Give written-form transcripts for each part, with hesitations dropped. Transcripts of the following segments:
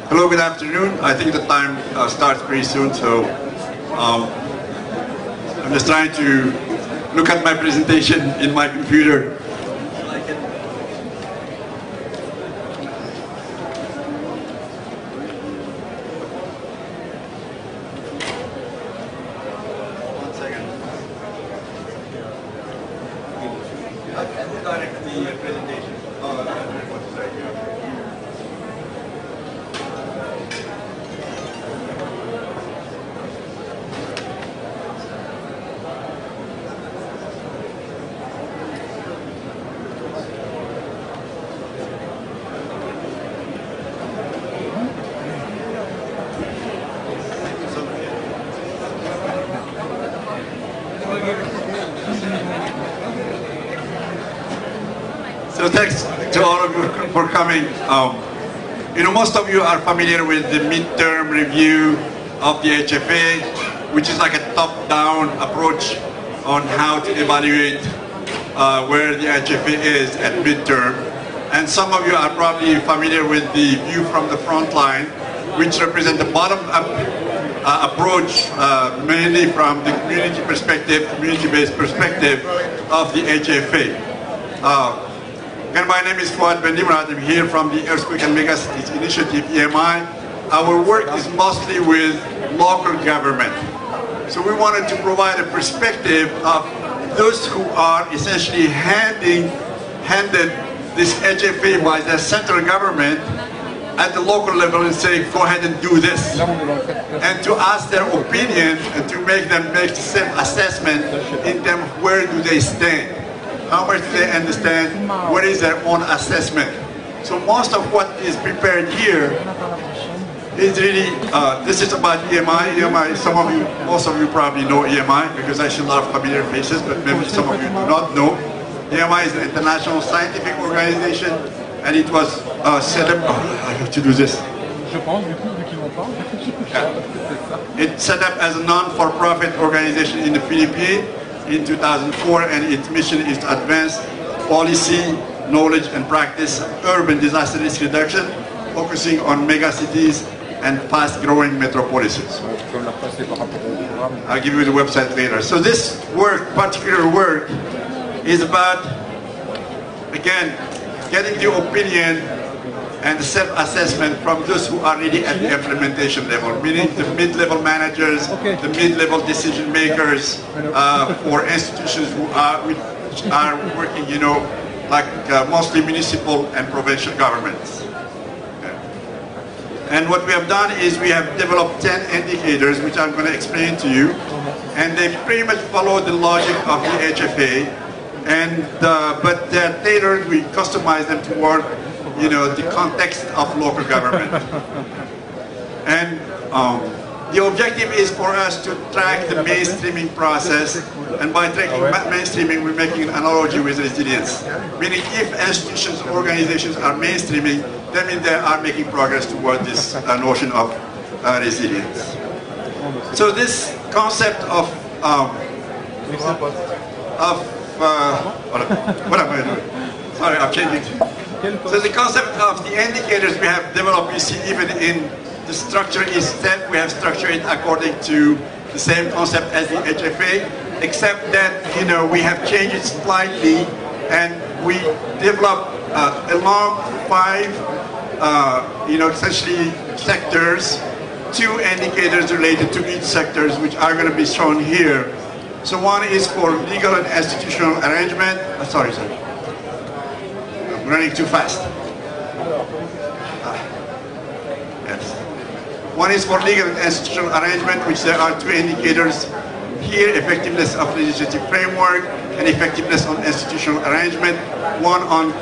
Hello, good afternoon. I think the time starts pretty soon, so I'm just trying to look at my presentation in my computer. One second. The presentation. So thanks to all of you for coming. Most of you are familiar with the midterm review of the HFA, which is like a top-down approach on how to evaluate where the HFA is at midterm. And some of you are probably familiar with the view from the front line, which represents the bottom-up approach, mainly from the community perspective, community-based perspective of the HFA. Again, my name is Fuad Bendimrat. I'm here from the Earthquake and Megacities Initiative, EMI. Our work is mostly with local government. So we wanted to provide a perspective of those who are essentially handed this HFA by the central government at the local level and say, go ahead and do this. And to ask their opinion and to make them make self-assessment in them, where do they stand? How much do they understand? What is their own assessment? So most of what is prepared here is really, this is about EMI. EMI, most of you probably know EMI because I see a lot of familiar faces, but maybe some of you do not know. EMI is an international scientific organization, and it was set up, I have to do this. It's set up as a non-for-profit organization in the Philippines in 2004, and its mission is to advance policy, knowledge, and practice urban disaster risk reduction, focusing on megacities and fast-growing metropolises. I'll give you the website later. So this work, particular work, is about, again, getting the opinion and the self-assessment from those who are really at the implementation level, meaning the mid-level managers, the mid-level decision makers for institutions which are working, like mostly municipal and provincial governments. Okay. And what we have done is we have developed 10 indicators, which I'm going to explain to you, and they pretty much follow the logic of the HFA, but they're tailored. We customize them toward the context of local government. And the objective is for us to track the mainstreaming process, and by tracking mainstreaming, we're making an analogy with resilience. Meaning if institutions, organizations are mainstreaming, that means they are making progress toward this notion of resilience. So this concept of what am I doing? Sorry, I'm changing. So the concept of the indicators we have developed, you see even in the structure is that we have structured it according to the same concept as the HFA, except that we have changed it slightly, and we developed along 5 essentially sectors, 2 indicators related to each sectors, which are going to be shown here. So one is for legal and institutional arrangement. Sorry. Running too fast. Yes. One is for legal and institutional arrangement, which there are 2 indicators here: effectiveness of legislative framework and effectiveness on institutional arrangement. One on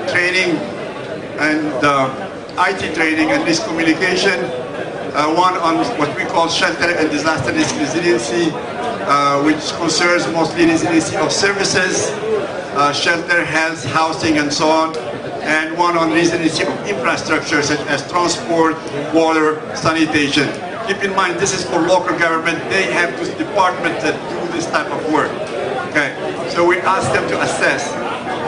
training and IT training and risk communication. One on what we call shelter and disaster risk resiliency, which concerns mostly resiliency of services, shelter, health, housing, and so on, and one on resiliency of infrastructure such as transport, water, sanitation. Keep in mind, this is for local government. They have this department that do this type of work. Okay, so we ask them to assess.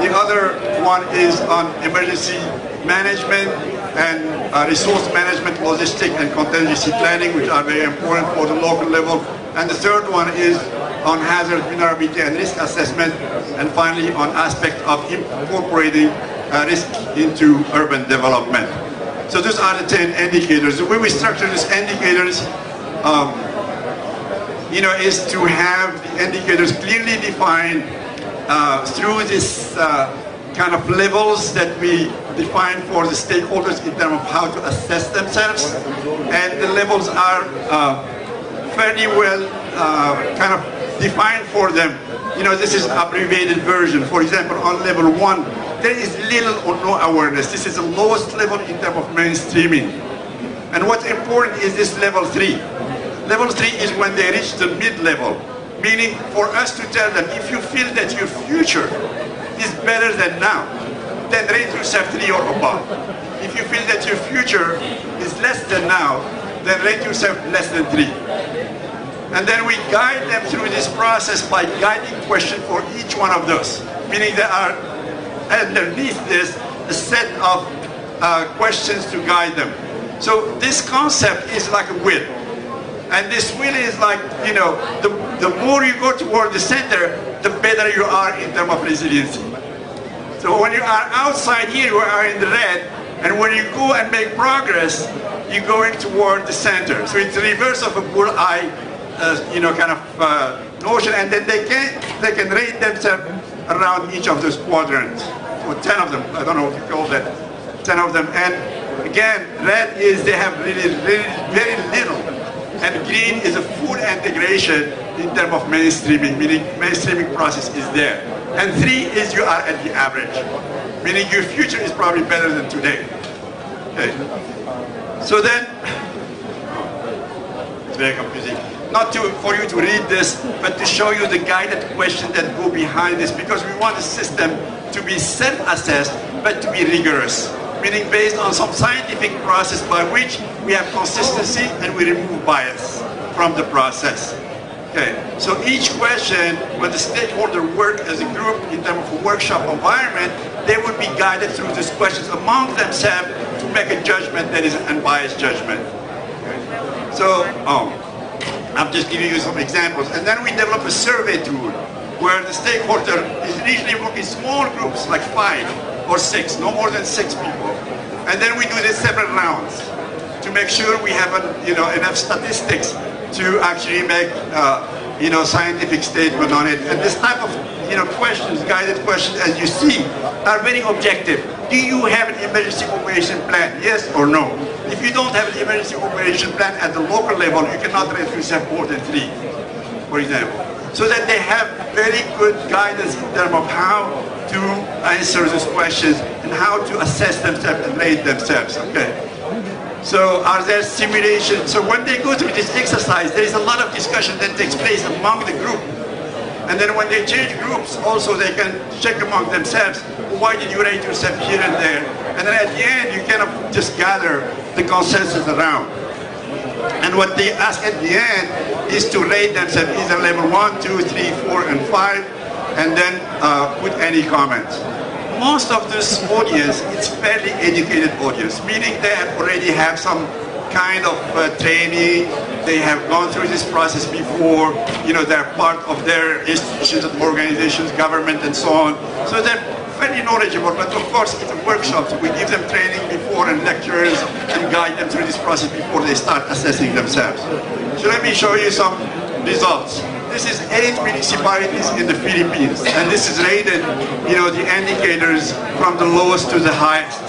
The other one is on emergency management, and resource management, logistic, and contingency planning, which are very important for the local level. And the third one is on hazard vulnerability and risk assessment, and finally on aspect of incorporating risk into urban development. So those are the 10 indicators. The way we structure these indicators is to have the indicators clearly defined through this kind of levels that we define for the stakeholders in terms of how to assess themselves. And the levels are fairly well kind of defined for them. This is abbreviated version. For example, on level 1, there is little or no awareness. This is the lowest level in terms of mainstreaming. And what's important is this level 3. Level 3 is when they reach the mid-level, meaning for us to tell them, if you feel that your future is better than now, then rate yourself 3 or above. If you feel that your future is less than now, then rate yourself less than 3. And then we guide them through this process by guiding questions for each one of those, meaning there are underneath this a set of questions to guide them. So this concept is like a wheel. And this wheel is like, the more you go toward the center, the better you are in terms of resiliency. So when you are outside here, you are in the red, and when you go and make progress, you're going toward the center. So it's the reverse of a bullseye, kind of notion, and then they can rate themselves around each of those quadrants. So 10 of them, I don't know what you call that, 10 of them. And again, red is they have really very little. And green is a full integration in terms of mainstreaming, meaning mainstreaming process is there. And 3 is you are at the average, meaning your future is probably better than today. Okay. So then, it's very confusing. Not for you to read this, but to show you the guided questions that go behind this, because we want the system to be self-assessed, but to be rigorous. Meaning based on some scientific process by which we have consistency and we remove bias from the process. Okay, so each question, when the stakeholder work as a group in terms of a workshop environment, they will be guided through these questions among themselves to make a judgment that is an unbiased judgment. Okay. So, I'm just giving you some examples. And then we develop a survey tool where the stakeholder is initially working small groups, like 5 or 6, no more than 6 people. And then we do this several rounds to make sure we have enough statistics to actually make scientific statement on it. And this type of questions, guided questions, as you see, are very objective. Do you have an emergency operation plan? Yes or no? If you don't have an emergency operation plan at the local level, you cannot rate yourself more than 3, for example. So that they have very good guidance in terms of how to answer these questions and how to assess themselves and rate themselves. Okay. So are there simulations? So when they go through this exercise, there is a lot of discussion that takes place among the group. And then when they change groups, also they can check among themselves, why did you rate yourself here and there? And then at the end, you kind of just gather the consensus around. And what they ask at the end is to rate themselves either level 1, 2, 3, 4, and 5, and then put any comments. Most of this audience is fairly educated audience, meaning they already have some kind of training, they have gone through this process before, they're part of their institutions and organizations, government, and so on. So they're fairly knowledgeable, but of course it's a workshop, so we give them training before and lectures and guide them through this process before they start assessing themselves. So let me show you some results. This is 8 municipalities in the Philippines, and this is rated, the indicators from the lowest to the highest.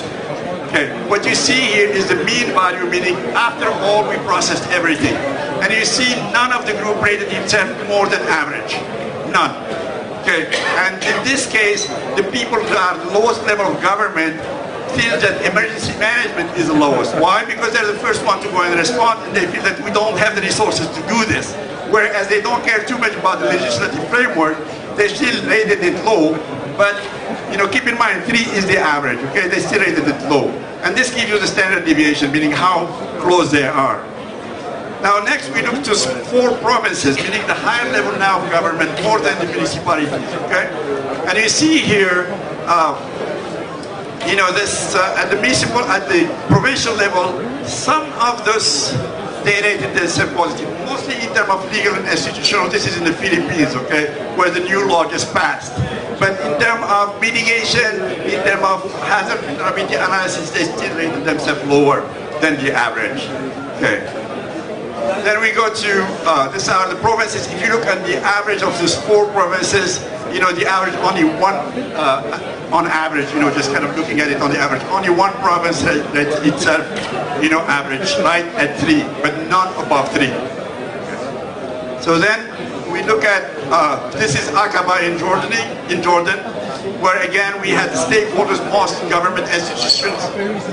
Okay, what you see here is the mean value, meaning after all we processed everything. And you see none of the group rated himself more than average. None. Okay, and in this case, the people who are the lowest level of government feel that emergency management is the lowest. Why? Because they're the first one to go and respond, and they feel that we don't have the resources to do this. Whereas they don't care too much about the legislative framework, they still rated it low, but keep in mind 3 is the average, okay? They still rated it low. And this gives you the standard deviation, meaning how close they are. Now next we look to 4 provinces, meaning the higher level now of government, more than the municipalities, okay? And you see here, you know, this at the municipal, at the provincial level, some of those they rated themselves positive, mostly in terms of legal and institutional. This is in the Philippines, okay, where the new law just passed. But in terms of mitigation, in terms of hazard vulnerability analysis, they still rated themselves lower than the average. Okay. Then we go to, these are the provinces. If you look at the average of these 4 provinces, you know, the average, only one, on average, you know, just kind of looking at it on the average, only one province that itself, you know, average right at 3, but not above 3. Okay. So then we look at, this is Aqaba in Jordan, where again we had the stakeholders, most government institutions,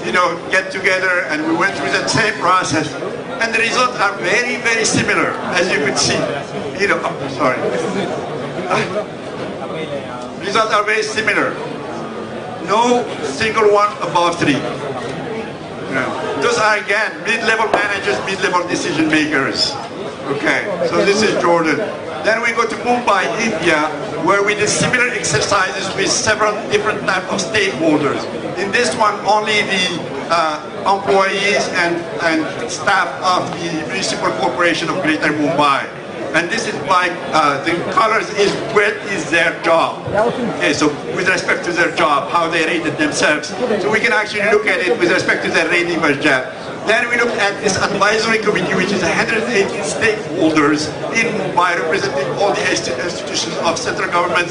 you know, get together, and we went through that same process. And the results are very, very similar, as you could see. You know, sorry. Results are very similar. No single one above 3. Yeah. Those are again mid-level managers, mid-level decision makers. Okay, so this is Jordan. Then we go to Mumbai, India, where we did similar exercises with several different types of stakeholders. In this one, only the employees and staff of the Municipal Corporation of Greater Mumbai. And this is like, the colors is what is their job. Okay, so with respect to their job, how they rated themselves. So we can actually look at it with respect to their rating per job. Then we looked at this advisory committee, which is 118 stakeholders in Mumbai, representing all the institutions of central government,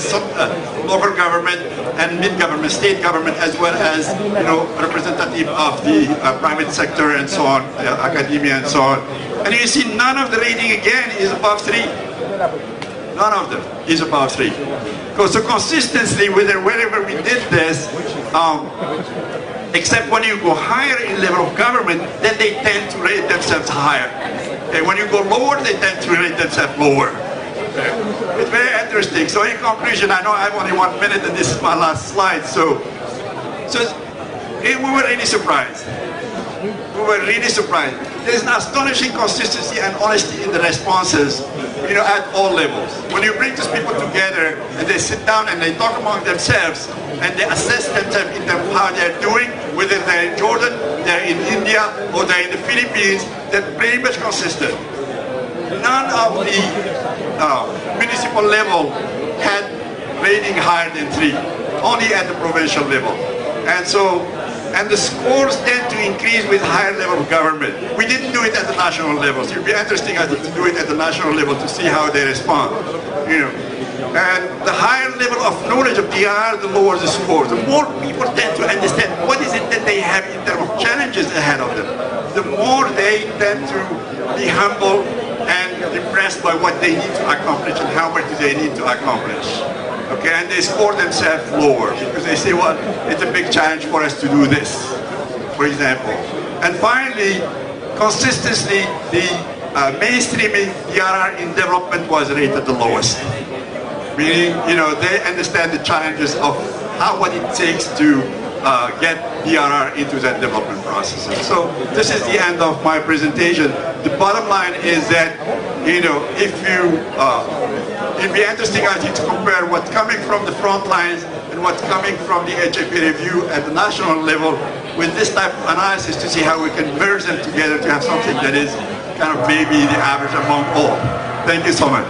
local government, and mid-government, state government, as well as, you know, representative of the private sector and so on, academia and so on. And you see, none of the rating again is above 3. None of them is above 3. So consistently, wherever we did this, except when you go higher in level of government, then they tend to rate themselves higher. Okay, when you go lower, they tend to rate themselves lower. Okay. It's very interesting. So in conclusion, I know I have only 1 minute and this is my last slide. So we were really surprised. We were really surprised. There's an astonishing consistency and honesty in the responses, you know, at all levels. When you bring these people together and they sit down and they talk among themselves and they assess themselves in terms of how they're doing, whether they're in Jordan, they're in India, or they're in the Philippines, they're pretty much consistent. None of the municipal level had rating higher than 3, only at the provincial level. And the scores tend to increase with higher level of government. We didn't do it at the national level. So it would be interesting, I think, to do it at the national level to see how they respond. You know, and the higher level of knowledge of DRR, the lower the score. The more people tend to understand what is it that they have in terms of challenges ahead of them, the more they tend to be humble and impressed by what they need to accomplish and how much do they need to accomplish. Okay, and they score themselves lower because they say, well, it's a big challenge for us to do this, for example. And finally, consistently, the mainstreaming DRR in development was rated the lowest. Meaning, you know, they understand the challenges of what it takes to get DRR into that development process. So this is the end of my presentation. The bottom line is that, you know, if you it'd be interesting, I think, to compare what's coming from the front lines and what's coming from the HFA review at the national level with this type of analysis to see how we can merge them together to have something that is kind of maybe the average among all. Thank you so much.